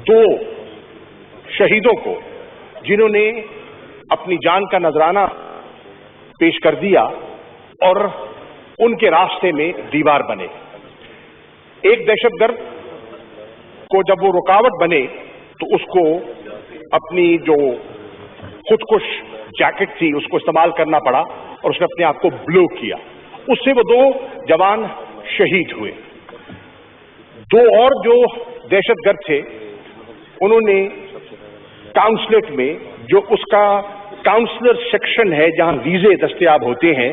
दो शहीदों को जिन्होंने अपनी जान का नजराना पेश कर दिया और उनके रास्ते में दीवार बने। एक दहशतगर्द को जब वो रुकावट बने तो उसको अपनी जो खुदकुश जैकेट थी उसको इस्तेमाल करना पड़ा और उसने अपने आप को ब्लो किया। उससे वो दो जवान शहीद हुए। दो और जो दहशतगर्द थे उन्होंने काउंसलेट में, जो उसका काउंसलर सेक्शन है जहां वीजे दस्तयाब होते हैं,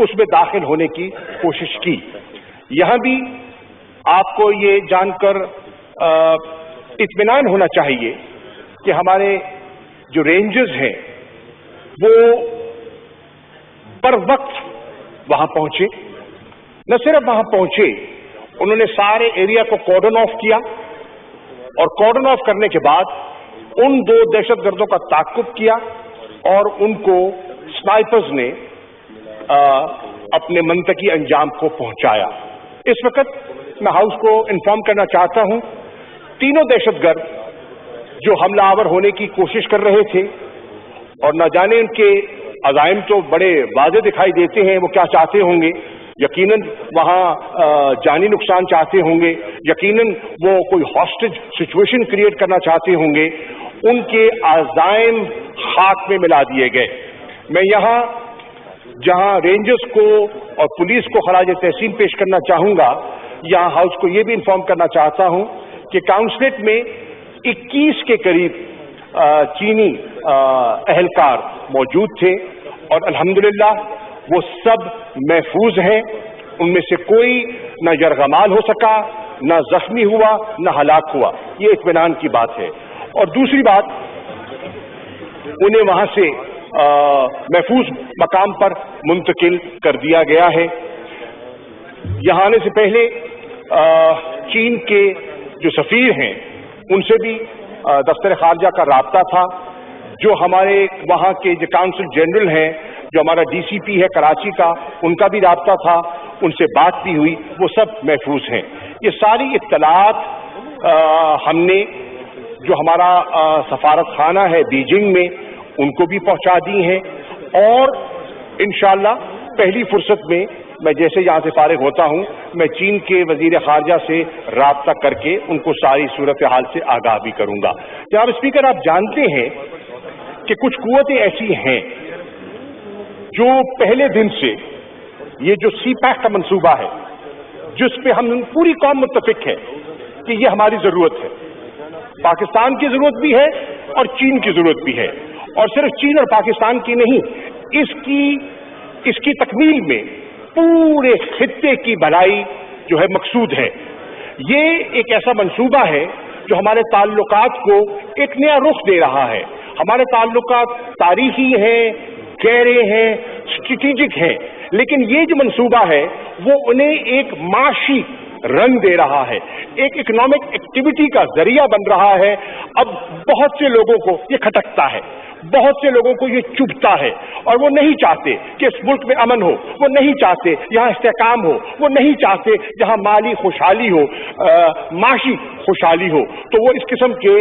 उसमें दाखिल होने की कोशिश की। यहां भी आपको ये जानकर इत्मीनान होना चाहिए कि हमारे जो रेंजर्स हैं वो बर वक्त वहां पहुंचे। न सिर्फ वहां पहुंचे, उन्होंने सारे एरिया को कॉर्डन ऑफ किया और कॉर्डन ऑफ करने के बाद उन दो दहशतगर्दों का ताक़ुब किया और उनको स्नाइपर्स ने अपने मंतकी अंजाम को पहुंचाया। इस वक्त मैं हाउस को इन्फॉर्म करना चाहता हूं, तीनों दहशतगर्द जो हमलावर होने की कोशिश कर रहे थे और न जाने उनके अज़ाइम तो बड़े वाज़े दिखाई देते हैं, वो क्या चाहते होंगे। यकीनन वहां जानी नुकसान चाहते होंगे, यकीनन वो कोई हॉस्टेज सिचुएशन क्रिएट करना चाहते होंगे। उनके अज़ाइम खाक में मिला दिए गए। मैं यहां जहां रेंजर्स को और पुलिस को खराज तहसीन पेश करना चाहूंगा, यहां हाउस को यह भी इन्फॉर्म करना चाहता हूं कि काउंसलेट में 21 के करीब चीनी अहलकार मौजूद थे और अल्हम्दुलिल्लाह वो सब महफूज हैं। उनमें से कोई न यरगमाल हो सका, न जख्मी हुआ, न हलाक हुआ। ये इत्मीनान की बात है। और दूसरी बात, उन्हें वहां से महफूज मकाम पर मुंतकिल कर दिया गया है। यहां आने से पहले चीन के जो सफीर हैं उनसे भी दफ्तर खारजा का राब्ता था। जो हमारे वहां के जो काउंसिल जनरल हैं, जो हमारा डीसीपी है कराची का, उनका भी राब्ता था, उनसे बात भी हुई, वो सब महफूज हैं। ये सारी इत्तलात हमने जो हमारा सफारत खाना है बीजिंग में, उनको भी पहुंचा दी हैं और इंशाअल्लाह पहली फुर्सत में मैं जैसे यहां से फारिग होता हूं, मैं चीन के वजीर खारजा से राब्ता करके उनको सारी सूरत हाल से आगाह भी करूंगा। जनाब स्पीकर, आप जानते हैं कि कुछ कुव्वतें ऐसी हैं जो पहले दिन से ये जो CPAC का मंसूबा है, जिस पे हम पूरी कौम मुत्तफिक है कि ये हमारी जरूरत है, पाकिस्तान की जरूरत भी है और चीन की जरूरत भी है, और सिर्फ चीन और पाकिस्तान की नहीं, इसकी तकमील में पूरे खित्ते की भलाई जो है मकसूद है। ये एक ऐसा मंसूबा है जो हमारे ताल्लुकात को एक नया रुख दे रहा है। हमारे ताल्लुकात तारीखी हैं, गहरे हैं, स्ट्रेटेजिक हैं, लेकिन ये जो मंसूबा है वो उन्हें एक माशी रंग दे रहा है, एक इकोनॉमिक एक्टिविटी का जरिया बन रहा है। अब बहुत से लोगों को ये खटकता है, बहुत से लोगों को ये चुभता है और वो नहीं चाहते कि इस मुल्क में अमन हो, वो नहीं चाहते यहाँ इस्तेहकाम हो, वो नहीं चाहते जहाँ माली खुशहाली हो, माशी खुशहाली हो। तो वो इस किस्म के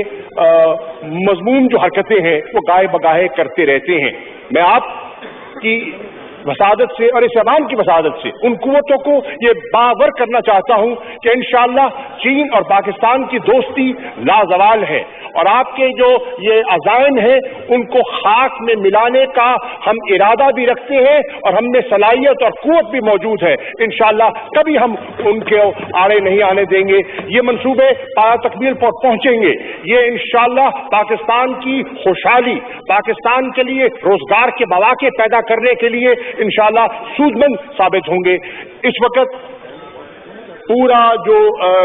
मजमून जो हरकतें हैं वो गाए बगाहे करते रहते हैं। मैं आपकी वसादत से और इस अवाम की वसादत से उन कुव्वतों को ये बावर करना चाहता हूं कि इंशाअल्लाह चीन और पाकिस्तान की दोस्ती लाजवाल है और आपके जो ये अज़ाइम हैं उनको खाक में मिलाने का हम इरादा भी रखते हैं और हम में सलाहियत और कुव्वत भी मौजूद है। इंशाअल्लाह कभी हम उनके आड़े नहीं आने देंगे। ये मंसूबे पाया तकमील पर पहुंचेंगे। ये इंशाअल्लाह पाकिस्तान की खुशहाली, पाकिस्तान के लिए रोजगार के मौके पैदा करने के लिए इंशाअल्लाह सूदमंद साबित होंगे। इस वक्त पूरा जो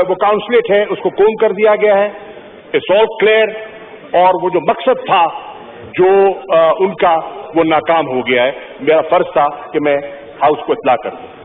वो काउंसलेट है उसको कोम कर दिया गया है, इट्स ऑल क्लियर, और वो जो मकसद था जो उनका वो नाकाम हो गया है। मेरा फर्ज था कि मैं हाउस को इत्तला कर दूं।